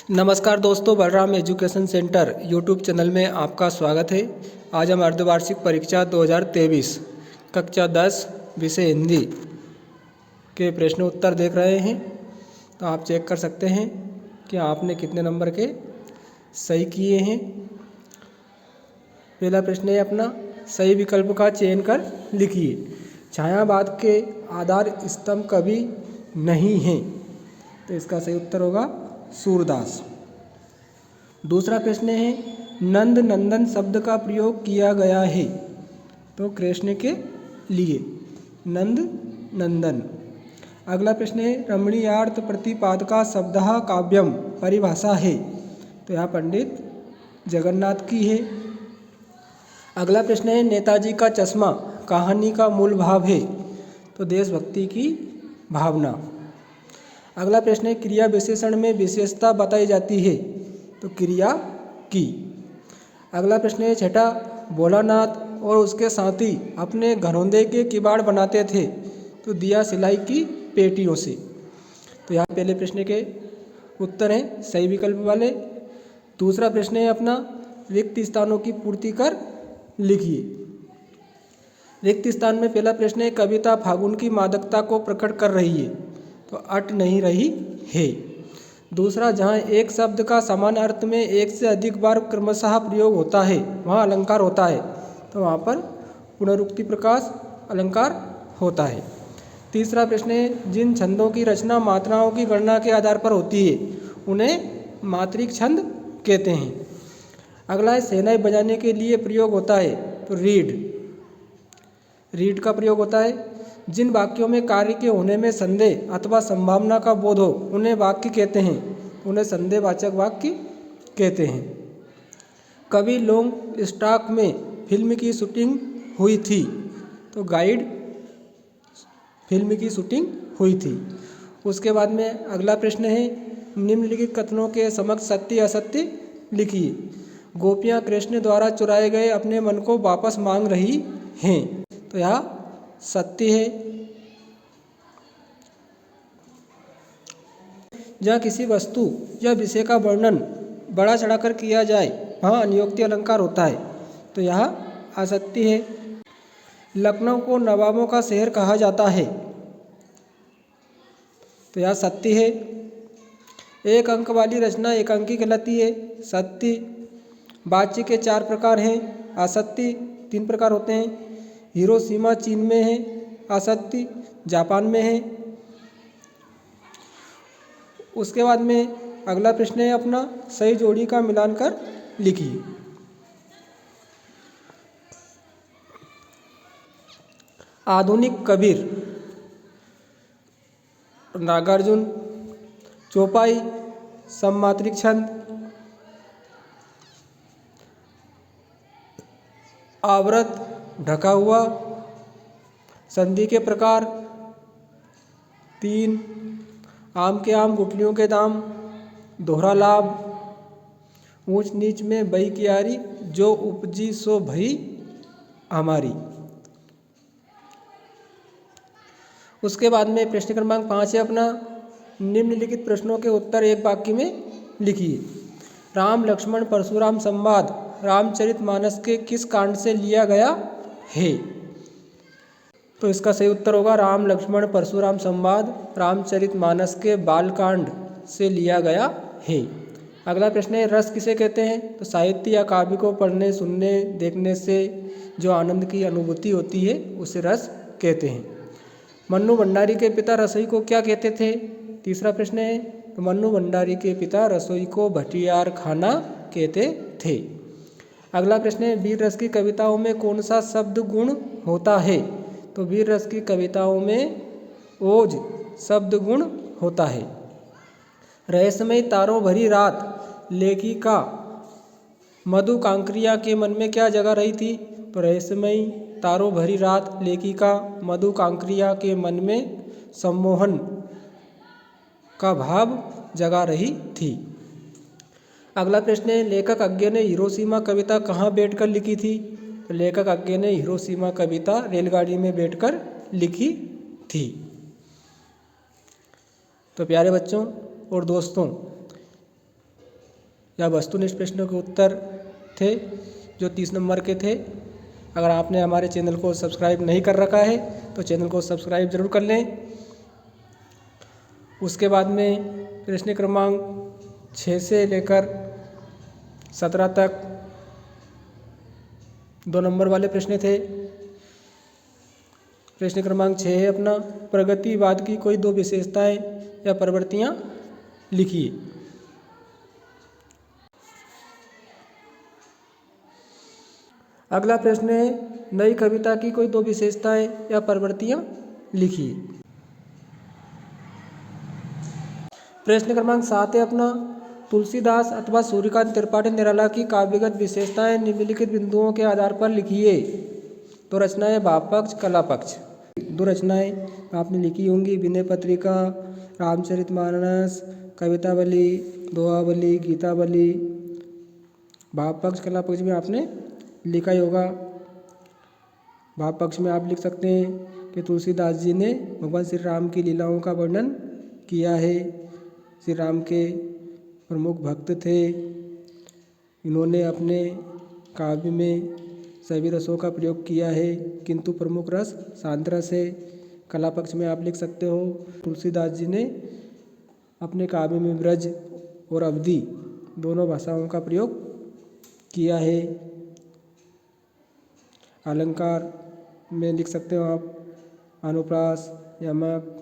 नमस्कार दोस्तों, Balram education centre YouTube channel में आपका स्वागत है। आज हम अर्धवार्षिक परीक्षा 2023 कक्षा 10 विषय हिंदी के प्रश्न उत्तर देख रहे हैं। तो आप चेक कर सकते हैं कि आपने कितने नंबर के सही किए हैं। पहला प्रश्न है अपना, सही विकल्प का चयन कर लिखिए। छायावाद के आधार स्तंभ कभी नहीं हैं, तो इसका सही उत्तर होगा सूरदास। दूसरा प्रश्न है, नंद नंदन शब्द का प्रयोग किया गया है, तो कृष्ण के लिए नंद नंदन। अगला प्रश्न है, रमणीयार्थ प्रतिपादका शब्दः काव्यम परिभाषा है, तो यहाँ पंडित जगन्नाथ की है। अगला प्रश्न है, नेताजी का चश्मा कहानी का मूल भाव है, तो देशभक्ति की भावना। अगला प्रश्न है, क्रिया विशेषण में विशेषता बताई जाती है, तो क्रिया की। अगला प्रश्न है, छठा, भोलानाथ और उसके साथी अपने घरौंदे के किवाड़ बनाते थे, तो दिया सिलाई की पेटियों से। तो यहाँ पहले प्रश्न के उत्तर हैं सही विकल्प वाले। दूसरा प्रश्न है अपना, रिक्त स्थानों की पूर्ति कर लिखिए। रिक्त स्थान में पहला प्रश्न है, कविता फागुन की मादकता को प्रकट कर रही है, तो अट नहीं रही है। दूसरा, जहाँ एक शब्द का समान अर्थ में एक से अधिक बार क्रमशः प्रयोग होता है वहाँ अलंकार होता है, तो वहाँ पर पुनरुक्ति प्रकाश अलंकार होता है। तीसरा प्रश्न है, जिन छंदों की रचना मात्राओं की गणना के आधार पर होती है उन्हें मात्रिक छंद कहते हैं। अगला है, शहनाई बजाने के लिए प्रयोग होता है, तो रीड का प्रयोग होता है। जिन वाक्यों में कार्य के होने में संदेह अथवा संभावना का बोध हो उन्हें वाक्य कहते हैं, उन्हें संदेहवाचक वाक्य कहते हैं। कभी लॉन्ग स्टॉक में फिल्म की शूटिंग हुई थी, तो गाइड फिल्म की शूटिंग हुई थी। उसके बाद में अगला प्रश्न है, निम्नलिखित कथनों के समक्ष सत्य असत्य लिखिए। गोपियाँ कृष्ण द्वारा चुराए गए अपने मन को वापस मांग रही हैं, तो यह सत्य है। जहाँ किसी वस्तु या विषय का वर्णन बढ़ा चढ़ाकर किया जाए वहाँ अनियोक्ति अलंकार होता है, तो यह असत्य है। लखनऊ को नवाबों का शहर कहा जाता है, तो यह सत्य है। एक अंक वाली रचना एक अंकी कहलाती है, सत्य। वाच्य के 4 प्रकार हैं, असत्य 3 प्रकार होते हैं। हिरोशिमा चीन में है, असत्य जापान में है। उसके बाद में अगला प्रश्न है अपना, सही जोड़ी का मिलान कर लिखिए। आधुनिक कबीर नागार्जुन, चौपाई सममात्रिक छंद, आवृत ढका हुआ, संधि के प्रकार 3, आम के आम गुठलियों के दाम, दोहरा लाभ, ऊंच नीच में बई कियारी, जो उपजी सो भई हमारी। उसके बाद में प्रश्न क्रमांक 5 है अपना, निम्नलिखित प्रश्नों के उत्तर एक वाक्य में लिखिए। राम लक्ष्मण परशुराम संवाद रामचरितमानस के किस कांड से लिया गया है, तो इसका सही उत्तर होगा राम लक्ष्मण परशुराम संवाद रामचरितमानस के बालकांड से लिया गया है। अगला प्रश्न है, रस किसे कहते हैं, तो साहित्य या काव्य को पढ़ने सुनने देखने से जो आनंद की अनुभूति होती है उसे रस कहते हैं। मन्नू भंडारी के पिता रसोई को क्या कहते थे। तीसरा प्रश्न है, तो मन्नू भंडारी के पिता रसोई को भटियार खाना कहते थे। अगला प्रश्न है, वीर रस की कविताओं में कौन सा शब्द गुण होता है, तो वीर रस की कविताओं में ओज शब्द गुण होता है। रहस्यमयी तारों भरी रात लेखिका मधु कांकरिया के मन में क्या जगा रही थी, तो रहस्यमयी तारों भरी रात लेखिका मधु कांकरिया के मन में सम्मोहन का भाव जगा रही थी। अगला प्रश्न है, लेखक अज्ञे ने हिरोशिमा कविता कहाँ बैठकर लिखी थी, तो लेखक अज्ञे ने हिरोशिमा कविता रेलगाड़ी में बैठकर लिखी थी। तो प्यारे बच्चों और दोस्तों, या वस्तुनिष्ठ प्रश्नों के उत्तर थे जो 30 नंबर के थे। अगर आपने हमारे चैनल को सब्सक्राइब नहीं कर रखा है तो चैनल को सब्सक्राइब ज़रूर कर लें। उसके बाद में प्रश्न क्रमांक 6 से लेकर 17 तक 2 नंबर वाले प्रश्न थे। प्रश्न क्रमांक 6 है अपना, प्रगतिवाद की कोई 2 विशेषताएं या प्रवृत्तियां लिखिए। अगला प्रश्न है, नई कविता की कोई 2 विशेषताएं या प्रवृत्तियां लिखिए। प्रश्न क्रमांक 7 है अपना, तुलसीदास अथवा सूर्यकांत त्रिपाठी निराला की काव्यगत विशेषताएं निम्नलिखित बिंदुओं के आधार पर लिखिए। तो रचनाएं भाव पक्ष, कला पक्ष। 2 रचनाएं आपने लिखी होंगी, विनय पत्रिका, रामचरितमानस, कवितावली, दोहावली, गीतावली। भाव पक्ष कला पक्ष में आपने लिखा ही होगा। भाव पक्ष में आप लिख सकते हैं कि तुलसीदास जी ने भगवान श्री राम की लीलाओं का वर्णन किया है। श्री राम के प्रमुख भक्त थे। इन्होंने अपने काव्य में सभी रसों का प्रयोग किया है, किंतु प्रमुख रस शांत रस है। कला पक्ष में आप लिख सकते हो, तुलसीदास जी ने अपने काव्य में ब्रज और अवधी दोनों भाषाओं का प्रयोग किया है। अलंकार में लिख सकते हो आप अनुप्रास, यमक,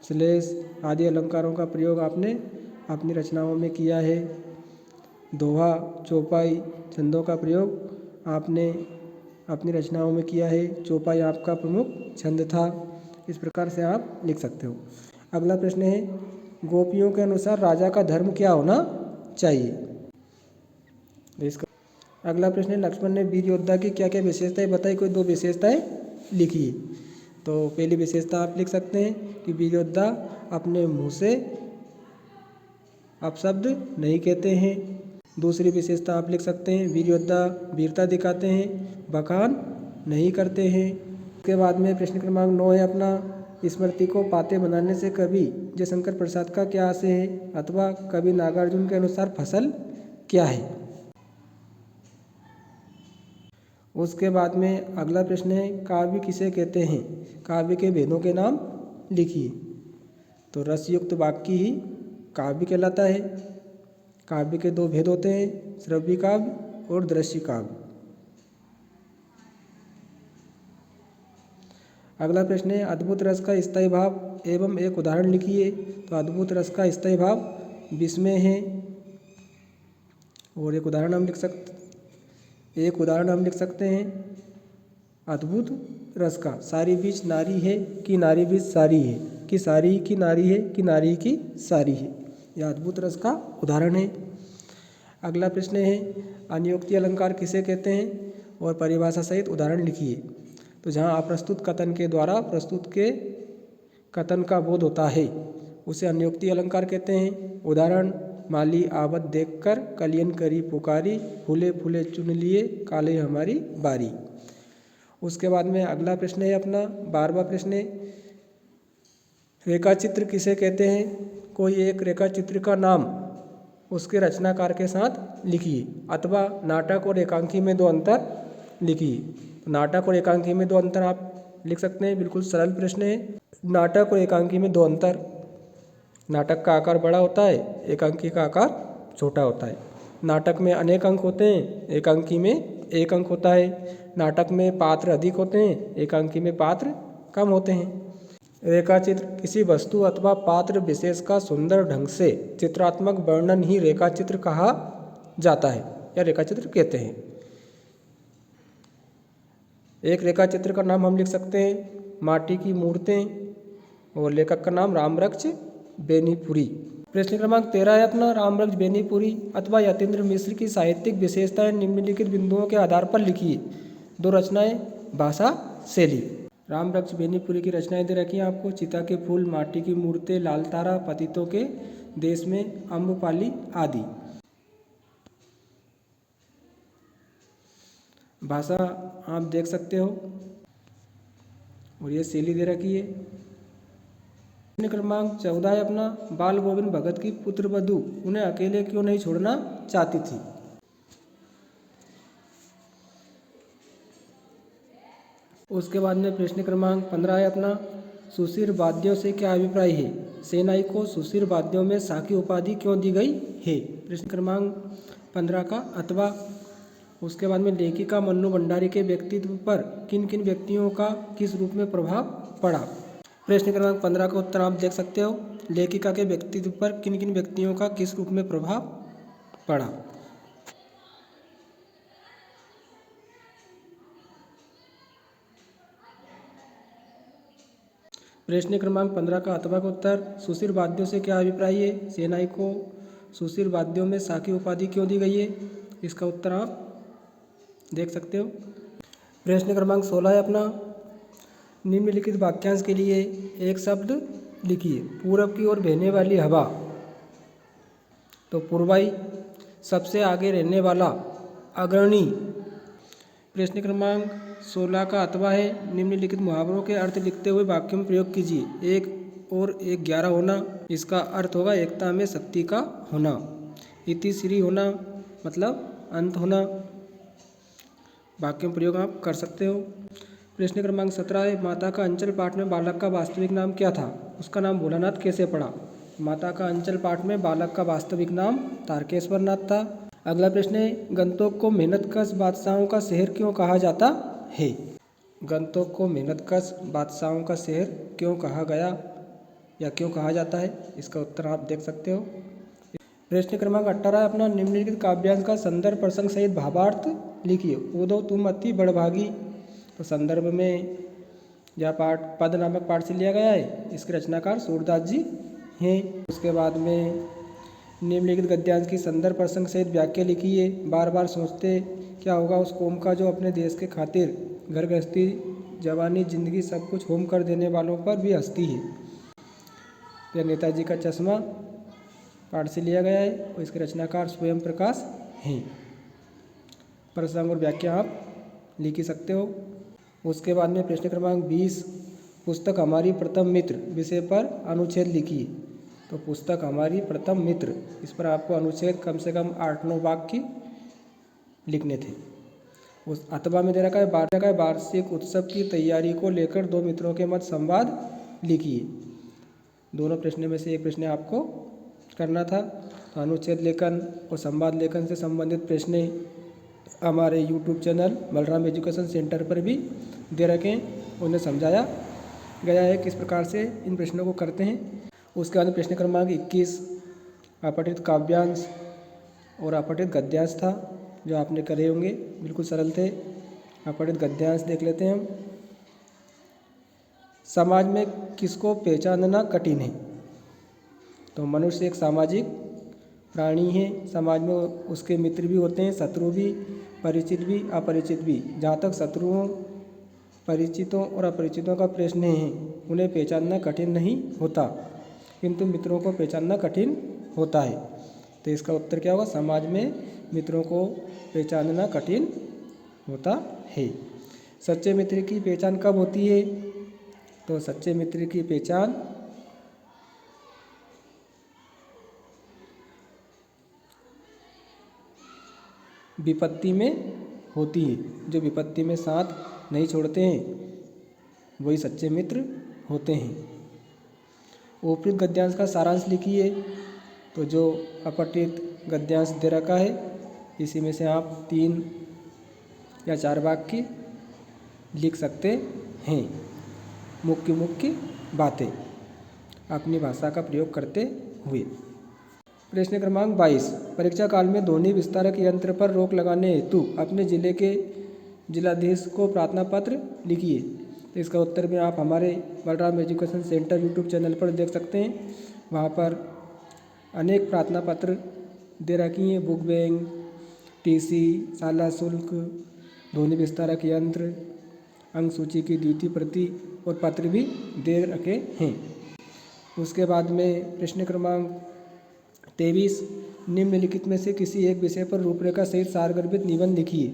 श्लेष आदि अलंकारों का प्रयोग आपने अपनी रचनाओं में किया है। दोहा, चौपाई, छंदों का प्रयोग आपने अपनी रचनाओं में किया है। चौपाई आपका प्रमुख छंद था। इस प्रकार से आप लिख सकते हो। अगला प्रश्न है, गोपियों के अनुसार राजा का धर्म क्या होना चाहिए। इसका अगला प्रश्न है, लक्ष्मण ने वीर योद्धा की क्या क्या विशेषताएं बताई, कोई 2 विशेषताएं लिखिए। तो पहली विशेषता आप लिख सकते हैं कि वीर योद्धा अपने मुंह से अपशब्द नहीं कहते हैं। दूसरी विशेषता आप लिख सकते हैं, वीर योद्धा वीरता दिखाते हैं, बखान नहीं करते हैं। उसके बाद में प्रश्न क्रमांक 9 है अपना, स्मृति को पाते बनाने से कवि जयशंकर प्रसाद का क्या आशय है, अथवा कवि नागार्जुन के अनुसार फसल क्या है। उसके बाद में अगला प्रश्न है, काव्य किसे कहते हैं, काव्य के भेदों के नाम लिखिए। तो रसयुक्त वाक्य ही काव्य कहलाता है। काव्य के 2 भेद होते हैं, श्रव्य काव्य और दृश्य काव्य। अगला प्रश्न है, अद्भुत रस का स्थायी भाव एवं एक उदाहरण लिखिए। तो अद्भुत रस का स्थायी भाव विस्मय है। और एक उदाहरण हम लिख सकते हैं अद्भुत रस का, सारी बीच नारी है कि नारी बीच सारी है, कि सारी की नारी है कि नारी की सारी है। यह अद्भुत रस का उदाहरण है। अगला प्रश्न है, अनियोक्ति अलंकार किसे कहते हैं और परिभाषा सहित उदाहरण लिखिए। तो जहाँ अप्रस्तुत कथन के द्वारा प्रस्तुत के कथन का बोध होता है उसे अनियोक्ति अलंकार कहते हैं। उदाहरण, माली आवत देखकर कलियन करी पुकारी, फूले फूले चुन लिए काले हमारी बारी। उसके बाद में अगला प्रश्न है अपना 12वां प्रश्न है, रेखा चित्र किसे कहते हैं। कोई एक रेखा चित्र का नाम उसके रचनाकार के साथ लिखिए, अथवा नाटक और एकांकी में 2 अंतर लिखिए। नाटक और एकांकी में 2 अंतर आप लिख सकते हैं, बिल्कुल सरल प्रश्न है। नाटक और एकांकी में 2 अंतर, नाटक का आकार बड़ा होता है, एकांकी का आकार छोटा होता है। नाटक में अनेक अंक होते हैं, एकांकी में 1 अंक होता है। नाटक में पात्र अधिक होते हैं, एकांकी में पात्र कम होते हैं। रेखाचित्र किसी वस्तु अथवा पात्र विशेष का सुंदर ढंग से चित्रात्मक वर्णन ही रेखाचित्र कहा जाता है या रेखाचित्र कहते हैं। एक रेखाचित्र का नाम हम लिख सकते हैं माटी की मूर्तें और लेखक का नाम रामवृक्ष बेनीपुरी। प्रश्न क्रमांक 13 है अपना, रामवृक्ष बेनीपुरी अथवा यतीन्द्र मिश्र की साहित्यिक विशेषताएं निम्नलिखित बिंदुओं के आधार पर लिखिए। 2 रचनाएं, भाषा, शैली। रामवृक्ष बेनीपुरी की रचनाएं दे रखी हैं आपको, चिता के फूल, माटी की मूर्तें, लाल तारा, पतितों के देश में अम्बपाली आदि। भाषा आप देख सकते हो और ये शैली दे रखी है। प्रश्न क्रमांक 14 है अपना, बाल गोविंद भगत की पुत्र वधू उन्हें अकेले क्यों नहीं छोड़ना चाहती थी। उसके बाद में प्रश्न क्रमांक 15 है अपना, सुशिर वाद्यों से क्या अभिप्राय है। सेनाई को सुशिर वाद्यों में साकी उपाधि क्यों दी गई है। प्रश्न क्रमांक 15 का अथवा। उसके बाद में लेखिका मन्नू भंडारी के व्यक्तित्व पर किन किन व्यक्तियों का किस रूप में प्रभाव पड़ा। प्रश्न क्रमांक 15 का उत्तर आप देख सकते हो, लेखिका के व्यक्तित्व पर किन किन व्यक्तियों का किस रूप में प्रभाव पड़ा। प्रश्न क्रमांक 15 का अथवा का उत्तर, सुशिर वाद्यों से क्या अभिप्राय है। सेनाई को सुशिर वाद्यों में साकी उपाधि क्यों दी गई है। इसका उत्तर आप देख सकते हो। प्रश्न क्रमांक 16 है अपना, निम्नलिखित वाक्यांश के लिए एक शब्द लिखिए। पूरब की ओर बहने वाली हवा, तो पूर्वाई। सबसे आगे रहने वाला, अग्रणी। प्रश्न क्रमांक 16 का अथवा है, निम्नलिखित मुहावरों के अर्थ लिखते हुए वाक्य में प्रयोग कीजिए। 1 और 1 11 होना, इसका अर्थ होगा एकता में शक्ति का होना। इति श्री होना मतलब अंत होना। वाक्य में प्रयोग आप कर सकते हो। प्रश्न क्रमांक 17 है, माता का अंचल पाठ में बालक का वास्तविक नाम क्या था। उसका नाम भोलानाथ कैसे पड़ा। माता का अंचल पाठ में बालक का वास्तविक नाम तारकेश्वर नाथ था। अगला प्रश्न है, गंतोक को मेहनतकश बादशाहों का शहर क्यों कहा जाता है। गंतोक को मेहनतकश बादशाहों का शहर क्यों कहा गया या क्यों कहा जाता है, इसका उत्तर आप देख सकते हो। प्रश्न क्रमांक 18 है अपना, निम्नलिखित काव्यांश का संदर्भ प्रसंग सहित भावार्थ लिखिए। उदो तुम अति बड़भागी, तो संदर्भ में यह पाठ पद नामक पाठ से लिया गया है। इसके रचनाकार सूरदास जी हैं। उसके बाद में निम्नलिखित गद्यांश की संदर्भ प्रसंग सहित व्याख्या लिखिए। बार बार सोचते क्या होगा उस कौम का जो अपने देश के खातिर घर गृहस्थी जवानी जिंदगी सब कुछ होम कर देने वालों पर भी हंसती है। यह नेताजी का चश्मा पाठ से लिया गया है और इसके रचनाकार स्वयं प्रकाश हैं। प्रसंग और व्याख्या आप लिख ही सकते हो। उसके बाद में प्रश्न क्रमांक 20, पुस्तक हमारी प्रथम मित्र विषय पर अनुच्छेद लिखिए। तो पुस्तक हमारी प्रथम मित्र, इस पर आपको अनुच्छेद कम से कम 8-9 वाक्य लिखने थे। उस अथवा में दे रखा है, वार्षिक उत्सव की तैयारी को लेकर 2 मित्रों के मध्य संवाद लिखिए। दोनों प्रश्न में से एक प्रश्न आपको करना था। तो अनुच्छेद लेखन और संवाद लेखन से संबंधित प्रश्न हमारे YouTube channel Balram education centre पर भी दे रखे हैं। उन्हें समझाया गया है किस प्रकार से इन प्रश्नों को करते हैं। उसके बाद प्रश्न क्रमांक 21, अपठित काव्यांश और अपठित गद्यांश था जो आपने करे होंगे, बिल्कुल सरल थे। अपठित गद्यांश देख लेते हैं हम। समाज में किसको पहचानना कठिन है। तो मनुष्य एक सामाजिक प्राणी है। समाज में उसके मित्र भी होते हैं, शत्रु भी, परिचित भी, अपरिचित भी। जहाँ तक शत्रुओं, परिचितों और अपरिचितों का प्रश्न है, उन्हें पहचानना कठिन नहीं होता, किंतु मित्रों को पहचानना कठिन होता है। तो इसका उत्तर क्या होगा, समाज में मित्रों को पहचानना कठिन होता है। सच्चे मित्र की पहचान कब होती है। तो सच्चे मित्र की पहचान विपत्ति में होती है। जो विपत्ति में साथ नहीं छोड़ते हैं वही सच्चे मित्र होते हैं। उपयुक्त गद्यांश का सारांश लिखिए। तो जो अपठित गद्यांश दे रखा है इसी में से आप 3 या 4 वाक्य लिख सकते हैं। मुख्य मुख्य बातें अपनी भाषा का प्रयोग करते हुए। प्रश्न क्रमांक 22, परीक्षा काल में ध्वनि विस्तारक यंत्र पर रोक लगाने हेतु अपने जिले के जिलाधीश को प्रार्थना पत्र लिखिए। तो इसका उत्तर भी आप हमारे Balram education centre YouTube channel पर देख सकते हैं। वहाँ पर अनेक प्रार्थना पत्र दे रखी हैं। बुक बैंक, टीसी, शाला शुल्क, ध्वनि विस्तारक यंत्र, अंक सूची की द्वितीय प्रति और पत्र भी दे रखे हैं। उसके बाद में प्रश्न क्रमांक 23, निम्नलिखित में से किसी एक विषय पर रूपरेखा सहित सारगर्भित निबंध लिखिए।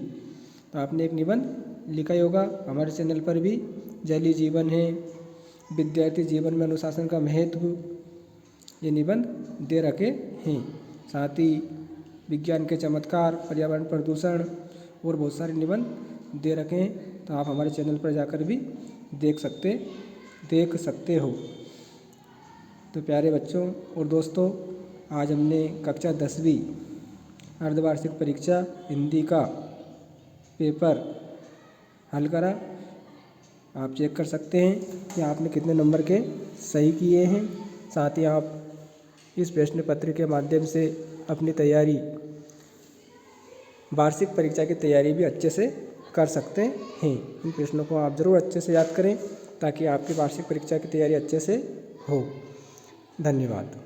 तो आपने एक निबंध लिखा ही होगा, हमारे चैनल पर भी जलीय जीवन है, विद्यार्थी जीवन में अनुशासन का महत्व, ये निबंध दे रखे हैं। साथ ही विज्ञान के चमत्कार, पर्यावरण प्रदूषण और बहुत सारे निबंध दे रखे हैं, तो आप हमारे चैनल पर जाकर भी देख सकते हो। तो प्यारे बच्चों और दोस्तों, आज हमने कक्षा 10वीं अर्धवार्षिक परीक्षा हिंदी का पेपर हल करा। आप चेक कर सकते हैं कि आपने कितने नंबर के सही किए हैं। साथ ही आप इस प्रश्न पत्र के माध्यम से अपनी तैयारी, वार्षिक परीक्षा की तैयारी भी अच्छे से कर सकते हैं। इन प्रश्नों को आप ज़रूर अच्छे से याद करें ताकि आपकी वार्षिक परीक्षा की तैयारी अच्छे से हो। धन्यवाद।